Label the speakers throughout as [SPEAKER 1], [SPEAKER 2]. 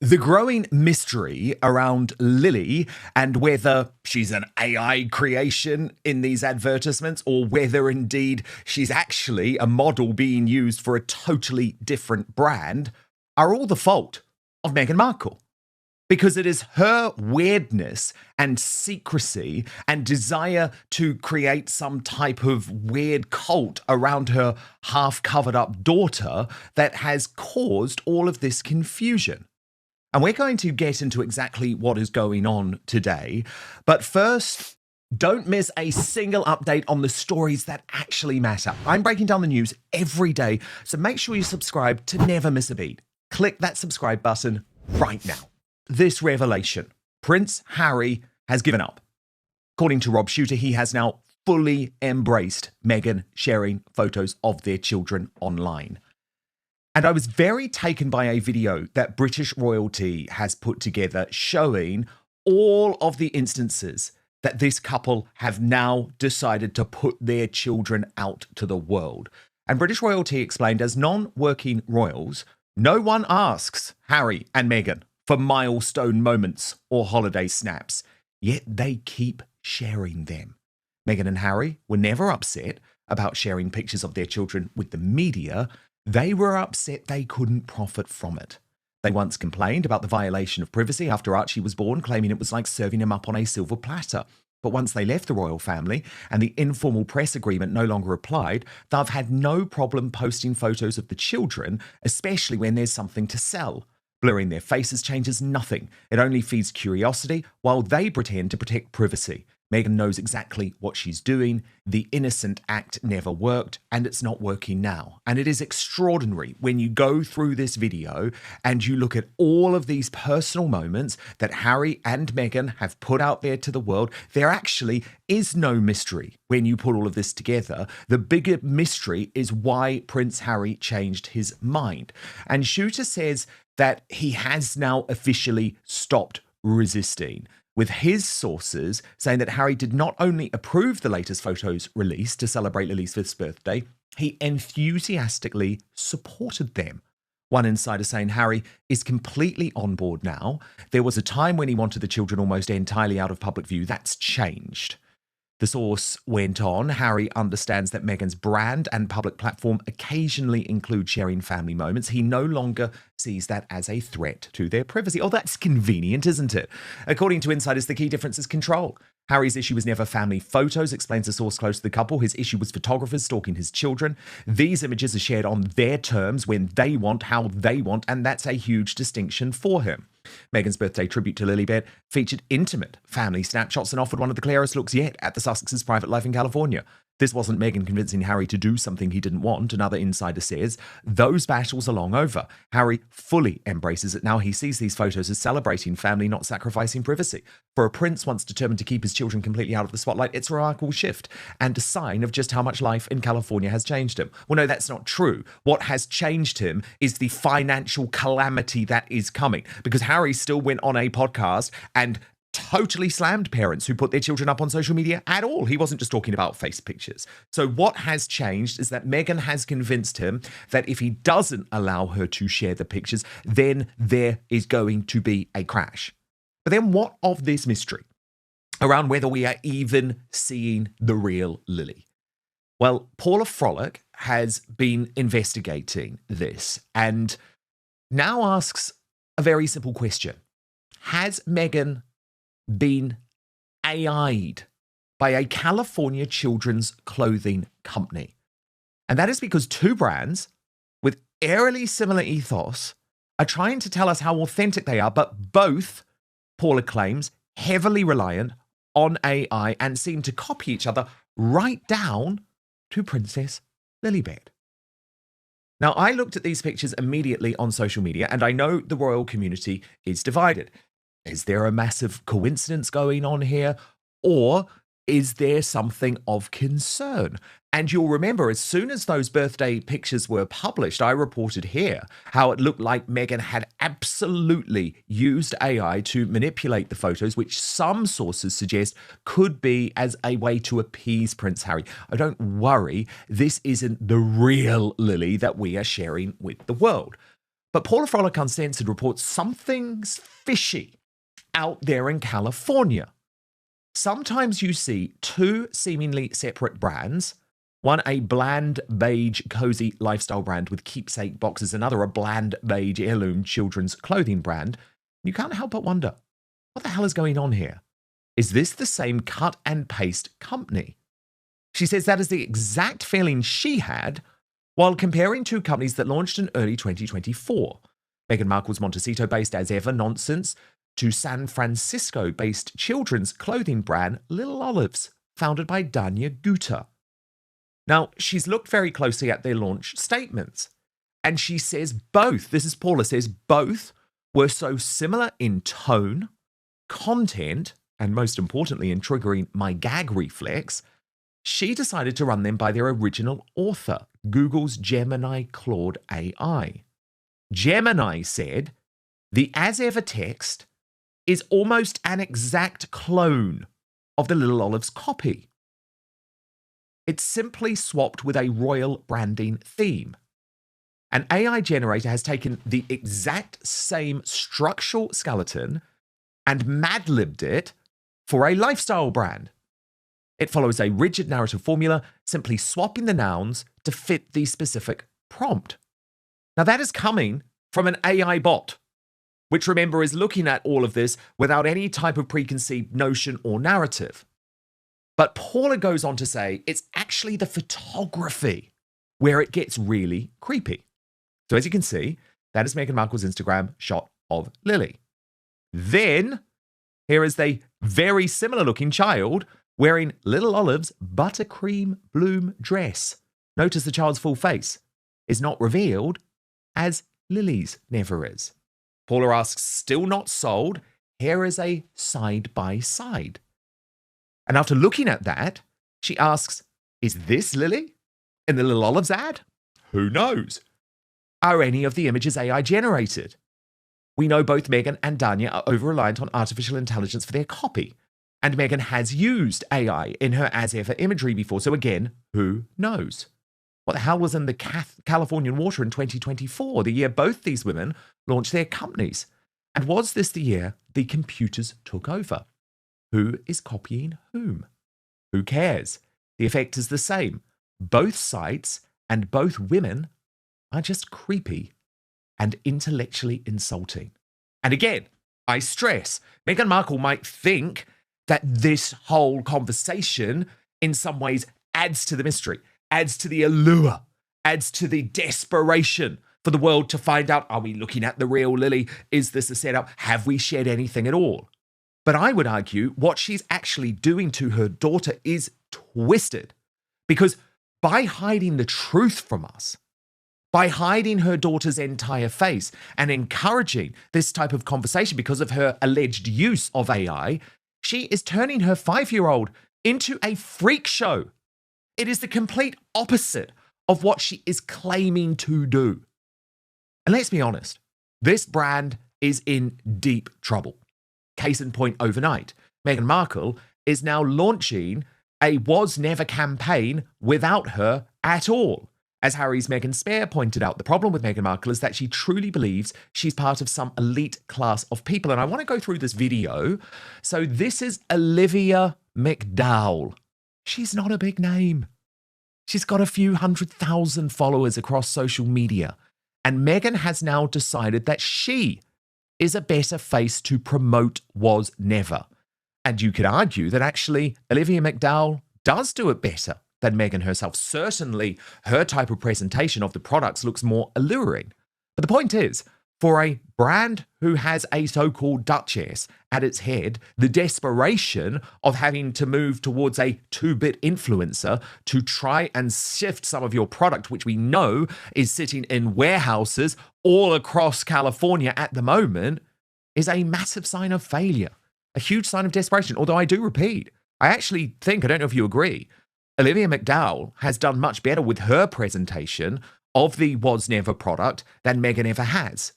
[SPEAKER 1] The growing mystery around Lili and whether she's an AI creation in these advertisements or whether indeed she's actually a model being used for a totally different brand are all the fault of Meghan Markle. Because it is her weirdness and secrecy and desire to create some type of weird cult around her half-covered up daughter that has caused all of this confusion. And we're going to get into exactly what is going on today. But first, don't miss a single update on the stories that actually matter. I'm breaking down the news every day, so make sure you subscribe to never miss a beat. Click that subscribe button right now. This revelation: Prince Harry has given up. According to Rob Shooter, he has now fully embraced Meghan sharing photos of their children online. And I was very taken by a video that British royalty has put together showing all of the instances that this couple have now decided to put their children out to the world. And British royalty explained, as non-working royals, no one asks Harry and Meghan for milestone moments or holiday snaps, yet they keep sharing them. Meghan and Harry were never upset about sharing pictures of their children with the media. They were upset they couldn't profit from it. They once complained about the violation of privacy after Archie was born, claiming it was like serving him up on a silver platter. But once they left the royal family and the informal press agreement no longer applied, they've had no problem posting photos of the children, especially when there's something to sell. Blurring their faces changes nothing. It only feeds curiosity while they pretend to protect privacy. Meghan knows exactly what she's doing. The innocent act never worked, and it's not working now. And it is extraordinary when you go through this video and you look at all of these personal moments that Harry and Meghan have put out there to the world. There actually is no mystery when you put all of this together. The bigger mystery is why Prince Harry changed his mind. And Shooter says that he has now officially stopped resisting, with his sources saying that Harry did not only approve the latest photos released to celebrate Lili's 5th birthday, he enthusiastically supported them. One insider saying Harry is completely on board now. There was a time when he wanted the children almost entirely out of public view. That's changed. The source went on, Harry understands that Meghan's brand and public platform occasionally include sharing family moments. He no longer sees that as a threat to their privacy. Oh, that's convenient, isn't it? According to insiders, the key difference is control. Harry's issue was never family photos, explains a source close to the couple. His issue was photographers stalking his children. These images are shared on their terms, when they want, how they want, and that's a huge distinction for him. Meghan's birthday tribute to Lilibet featured intimate family snapshots and offered one of the clearest looks yet at the Sussexes' private life in California. This wasn't Meghan convincing Harry to do something he didn't want, another insider says. Those battles are long over. Harry fully embraces it now. He sees these photos as celebrating family, not sacrificing privacy. For a prince once determined to keep his children completely out of the spotlight, it's a remarkable shift and a sign of just how much life in California has changed him. Well, no, that's not true. What has changed him is the financial calamity that is coming, because Harry still went on a podcast and totally slammed parents who put their children up on social media at all. He wasn't just talking about face pictures. So what has changed is that Meghan has convinced him that if he doesn't allow her to share the pictures, then there is going to be a crash. But then what of this mystery around whether we are even seeing the real Lili? Well, Paula Frolic has been investigating this and now asks a very simple question. Has Meghan been AI'd by a California children's clothing company? And that is because two brands with eerily similar ethos are trying to tell us how authentic they are, but both, Paula claims, heavily reliant on AI and seem to copy each other right down to Princess Lilibet. Now, I looked at these pictures immediately on social media, and I know the royal community is divided. Is there a massive coincidence going on here? Or is there something of concern? And you'll remember, as soon as those birthday pictures were published, I reported here how it looked like Meghan had absolutely used AI to manipulate the photos, which some sources suggest could be as a way to appease Prince Harry. Oh, don't worry, this isn't the real Lili that we are sharing with the world. But Paula Frolic Uncensored reports something's fishy out there in California. Sometimes you see two seemingly separate brands, one a bland beige cozy lifestyle brand with keepsake boxes, another a bland beige heirloom children's clothing brand. You can't help but wonder, what the hell is going on here? Is this the same cut and paste company? She says that is the exact feeling she had while comparing two companies that launched in early 2024. Meghan Markle's Montecito-based As Ever Nonsense to San Francisco-based children's clothing brand Little Olives, founded by Danya Gutta. Now, she's looked very closely at their launch statements, and she says both, this is Paula, says both were so similar in tone, content, and most importantly in triggering my gag reflex, she decided to run them by their original author, Google's Gemini Claude AI. Gemini said, the As Ever text is almost an exact clone of the Little Olives copy. It's simply swapped with a royal branding theme. An AI generator has taken the exact same structural skeleton and mad-libbed it for a lifestyle brand. It follows a rigid narrative formula, simply swapping the nouns to fit the specific prompt. Now that is coming from an AI bot, which remember is looking at all of this without any type of preconceived notion or narrative. But Paula goes on to say it's actually the photography where it gets really creepy. So as you can see, that is Meghan Markle's Instagram shot of Lili. Then here is the very similar looking child wearing Little Olive's buttercream bloom dress. Notice the child's full face is not revealed, as Lili's never is. Paula asks, still not sold? Here is a side-by-side. And after looking at that, she asks, is this Lili in the Little Olives ad? Who knows? Are any of the images AI generated? We know both Meghan and Danya are over-reliant on artificial intelligence for their copy. And Meghan has used AI in her As Ever imagery before. So again, who knows? What the hell was in the Californian water in 2024, the year both these women launched their companies? And was this the year the computers took over? Who is copying whom? Who cares? The effect is the same. Both sites and both women are just creepy and intellectually insulting. And again, I stress, Meghan Markle might think that this whole conversation in some ways adds to the mystery, adds to the allure, adds to the desperation for the world to find out, are we looking at the real Lili? Is this a setup? Have we shared anything at all? But I would argue what she's actually doing to her daughter is twisted, because by hiding the truth from us, by hiding her daughter's entire face and encouraging this type of conversation because of her alleged use of AI, she is turning her 5-year-old into a freak show. It is the complete opposite of what she is claiming to do. And let's be honest, this brand is in deep trouble. Case in point overnight, Meghan Markle is now launching a was never campaign without her at all. As Harry's Meghan Spare pointed out, the problem with Meghan Markle is that she truly believes she's part of some elite class of people. And I want to go through this video. So this is Olivia McDowell. She's not a big name. She's got a few 100,000 followers across social media. And Meghan has now decided that she is a better face to promote was never. And you could argue that actually Olivia McDowell does do it better than Meghan herself. Certainly, her type of presentation of the products looks more alluring. But the point is, for a brand who has a so-called duchess at its head, the desperation of having to move towards a 2-bit influencer to try and shift some of your product, which we know is sitting in warehouses all across California at the moment, is a massive sign of failure, a huge sign of desperation. Although I do repeat, I actually think, I don't know if you agree, Olivia McDowell has done much better with her presentation of the was never product than Meghan ever has.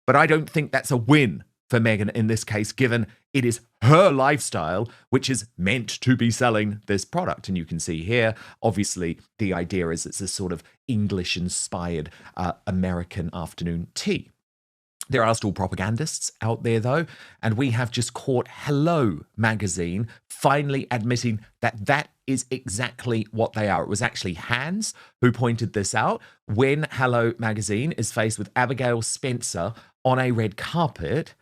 [SPEAKER 1] But I don't think that's a win for Meghan in this case, given it is her lifestyle which is meant to be selling this product. And you can see here, obviously, the idea is it's a sort of English-inspired American afternoon tea. There are still propagandists out there, though, and we have just caught Hello magazine finally admitting that that is exactly what they are. It was actually Hans who pointed this out when Hello magazine is faced with Abigail Spencer on a red carpet.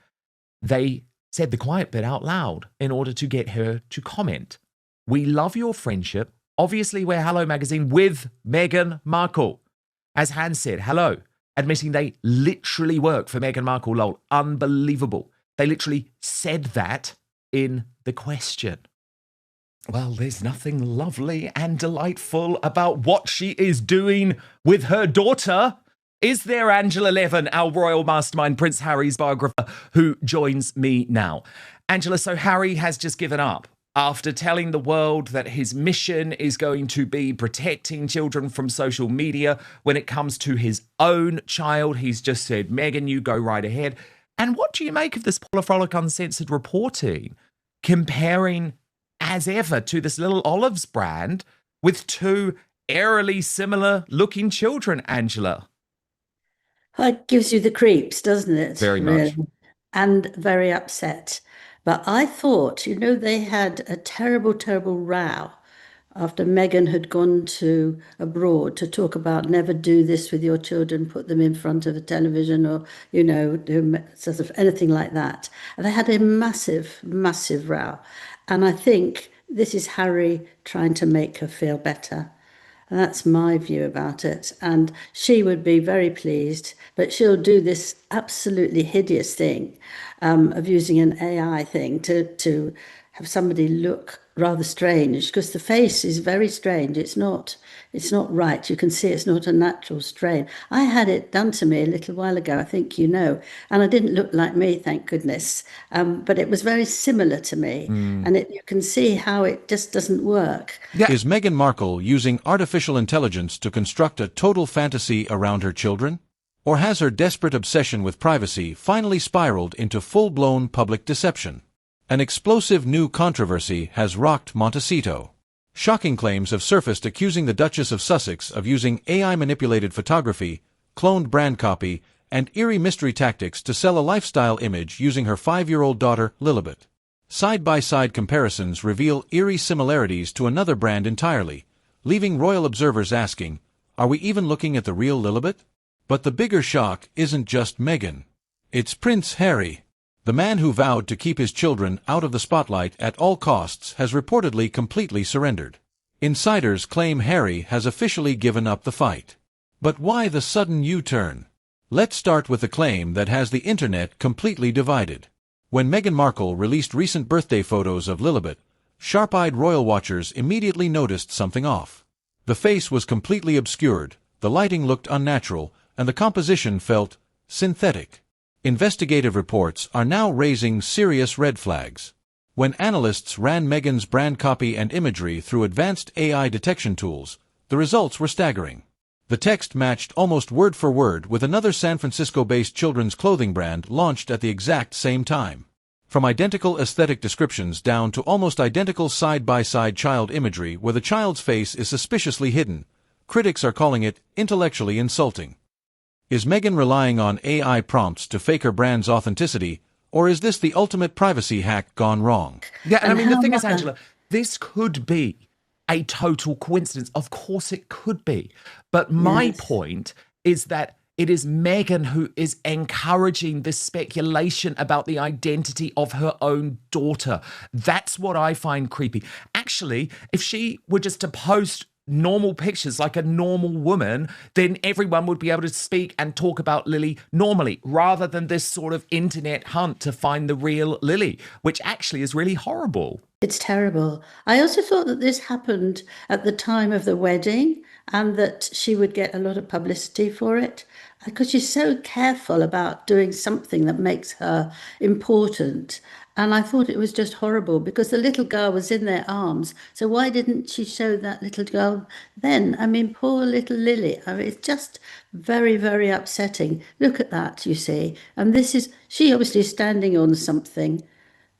[SPEAKER 1] They said the quiet bit out loud in order to get her to comment. We love your friendship. Obviously, we're Hello magazine with Meghan Markle. As Hans said, hello, admitting they literally work for Meghan Markle, lol. Unbelievable. They literally said that in the question. Well, there's nothing lovely and delightful about what she is doing with her daughter. Is there, Angela Levin, our royal mastermind, Prince Harry's biographer, who joins me now? Angela, so Harry has just given up after telling the world that his mission is going to be protecting children from social media. When it comes to his own child, he's just said, Meghan, you go right ahead. And what do you make of this Paula Frolic uncensored reporting comparing, as ever, to this Little Olives brand with two eerily similar looking children, Angela?
[SPEAKER 2] Well, it gives you the creeps, doesn't it?
[SPEAKER 1] Very
[SPEAKER 2] Really?
[SPEAKER 1] much.
[SPEAKER 2] And very upset. But I thought, they had a terrible, terrible row after Meghan had gone to abroad to talk about never do this with your children, put them in front of a television or, do sort of anything like that. And they had a massive, massive row. And I think this is Harry trying to make her feel better. And that's my view about it. And she would be very pleased, but she'll do this absolutely hideous thing of using an AI thing to have somebody look rather strange, because the face is very strange. It's not right. You can see it's not a natural strain. I had it done to me a little while ago, I think and I didn't look like me, thank goodness. But it was very similar to me, and you can see how it just doesn't work.
[SPEAKER 1] Yeah.
[SPEAKER 3] Is Meghan Markle using artificial intelligence to construct a total fantasy around her children? Or has her desperate obsession with privacy finally spiraled into full-blown public deception? An explosive new controversy has rocked Montecito. Shocking claims have surfaced accusing the Duchess of Sussex of using AI-manipulated photography, cloned brand copy, and eerie mystery tactics to sell a lifestyle image using her 5-year-old daughter, Lilibet. Side-by-side comparisons reveal eerie similarities to another brand entirely, leaving royal observers asking, are we even looking at the real Lilibet? But the bigger shock isn't just Meghan. It's Prince Harry. The man who vowed to keep his children out of the spotlight at all costs has reportedly completely surrendered. Insiders claim Harry has officially given up the fight. But why the sudden U-turn? Let's start with the claim that has the internet completely divided. When Meghan Markle released recent birthday photos of Lilibet, sharp-eyed royal watchers immediately noticed something off. The face was completely obscured, the lighting looked unnatural, and the composition felt synthetic. Investigative reports are now raising serious red flags. When analysts ran Meghan's brand copy and imagery through advanced AI detection tools, the results were staggering. The text matched almost word for word with another San Francisco-based children's clothing brand launched at the exact same time. From identical aesthetic descriptions down to almost identical side-by-side child imagery where the child's face is suspiciously hidden, critics are calling it intellectually insulting. Is Meghan relying on AI prompts to fake her brand's authenticity, or is this the ultimate privacy hack gone wrong?
[SPEAKER 1] Yeah, and I mean, the thing is,
[SPEAKER 2] much?
[SPEAKER 1] Angela, this could be a total coincidence. Of course it could be. But my
[SPEAKER 2] Yes.
[SPEAKER 1] point is that it is Meghan who is encouraging this speculation about the identity of her own daughter. That's what I find creepy. Actually, if she were just to post normal pictures like a normal woman, then everyone would be able to speak and talk about Lili normally, rather than this sort of internet hunt to find the real Lili, which actually is really horrible.
[SPEAKER 2] It's terrible. I also thought that this happened at the time of the wedding and that she would get a lot of publicity for it because she's so careful about doing something that makes her important. And I thought it was just horrible because the little girl was in their arms. So why didn't she show that little girl then? I mean, poor little Lili. I mean, it's just very, very upsetting. Look at that, you see. And she obviously is standing on something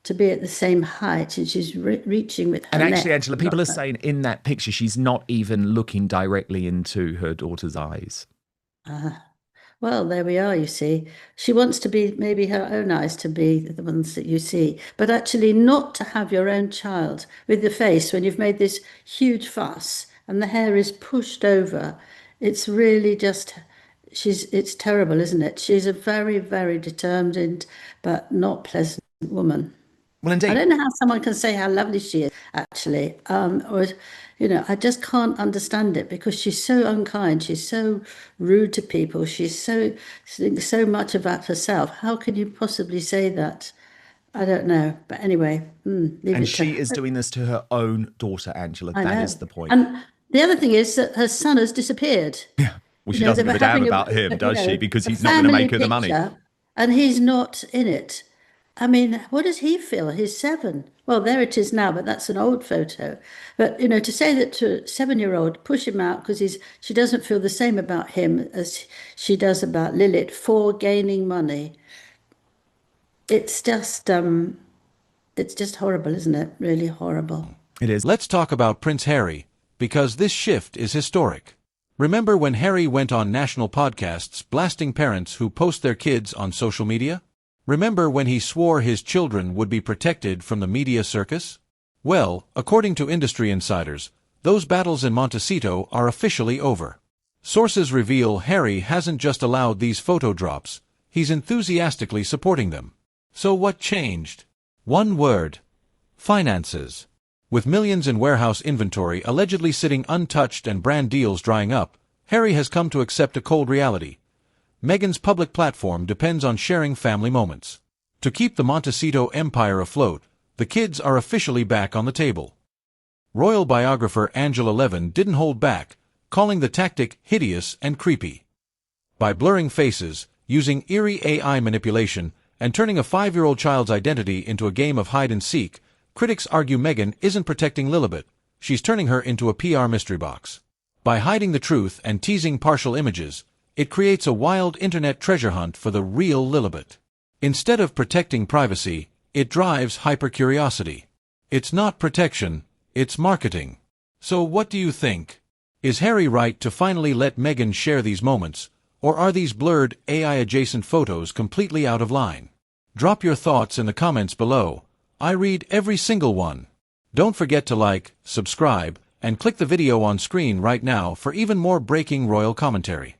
[SPEAKER 2] to be at the same height, and she's reaching with her
[SPEAKER 1] And actually,
[SPEAKER 2] neck.
[SPEAKER 1] Angela, people are saying in that picture, she's not even looking directly into her daughter's eyes.
[SPEAKER 2] Uh, Well, there we are, you see. She wants to be maybe her own eyes to be the ones that you see, but actually not to have your own child with the face when you've made this huge fuss and the hair is pushed over. It's really just, it's terrible, isn't it? She's a very, very determined but not pleasant woman.
[SPEAKER 1] Well,
[SPEAKER 2] I
[SPEAKER 1] indeed.
[SPEAKER 2] don't know how someone can say how lovely she is, actually. Or, I just can't understand it because she's so unkind. She's so rude to people. She's so much about herself. How can you possibly say that? I don't know. But anyway, leave
[SPEAKER 1] And
[SPEAKER 2] it to
[SPEAKER 1] she
[SPEAKER 2] her.
[SPEAKER 1] is doing this to her own daughter, Angela.
[SPEAKER 2] I
[SPEAKER 1] That
[SPEAKER 2] know.
[SPEAKER 1] is the point.
[SPEAKER 2] And the other thing is that her son has disappeared.
[SPEAKER 1] Well, she
[SPEAKER 2] They
[SPEAKER 1] doesn't
[SPEAKER 2] were
[SPEAKER 1] give a damn
[SPEAKER 2] having
[SPEAKER 1] about him, does she? Because
[SPEAKER 2] a
[SPEAKER 1] he's not going to
[SPEAKER 2] family
[SPEAKER 1] make her the money.
[SPEAKER 2] picture, and he's not in it. I mean, what does he feel? He's 7. Well, there it is now, but that's an old photo. But to say that to a 7-year-old, push him out because she doesn't feel the same about him as she does about Lilith for gaining money. It's just horrible, isn't it? Really horrible.
[SPEAKER 1] It is.
[SPEAKER 3] Let's talk about Prince Harry, because this shift is historic. Remember when Harry went on national podcasts blasting parents who post their kids on social media? Remember when he swore his children would be protected from the media circus? Well, according to industry insiders, those battles in Montecito are officially over. Sources reveal Harry hasn't just allowed these photo drops, he's enthusiastically supporting them. So what changed? One word: finances. With millions in warehouse inventory allegedly sitting untouched and brand deals drying up, Harry has come to accept a cold reality. Meghan's public platform depends on sharing family moments. To keep the Montecito empire afloat, the kids are officially back on the table. Royal biographer Angela Levin didn't hold back, calling the tactic hideous and creepy. By blurring faces, using eerie AI manipulation, and turning a 5-year-old child's identity into a game of hide-and-seek, critics argue Meghan isn't protecting Lilibet, she's turning her into a PR mystery box. By hiding the truth and teasing partial images, it creates a wild internet treasure hunt for the real Lilibet. Instead of protecting privacy, it drives hypercuriosity. It's not protection, it's marketing. So what do you think? Is Harry right to finally let Meghan share these moments, or are these blurred, AI-adjacent photos completely out of line? Drop your thoughts in the comments below. I read every single one. Don't forget to like, subscribe, and click the video on screen right now for even more breaking royal commentary.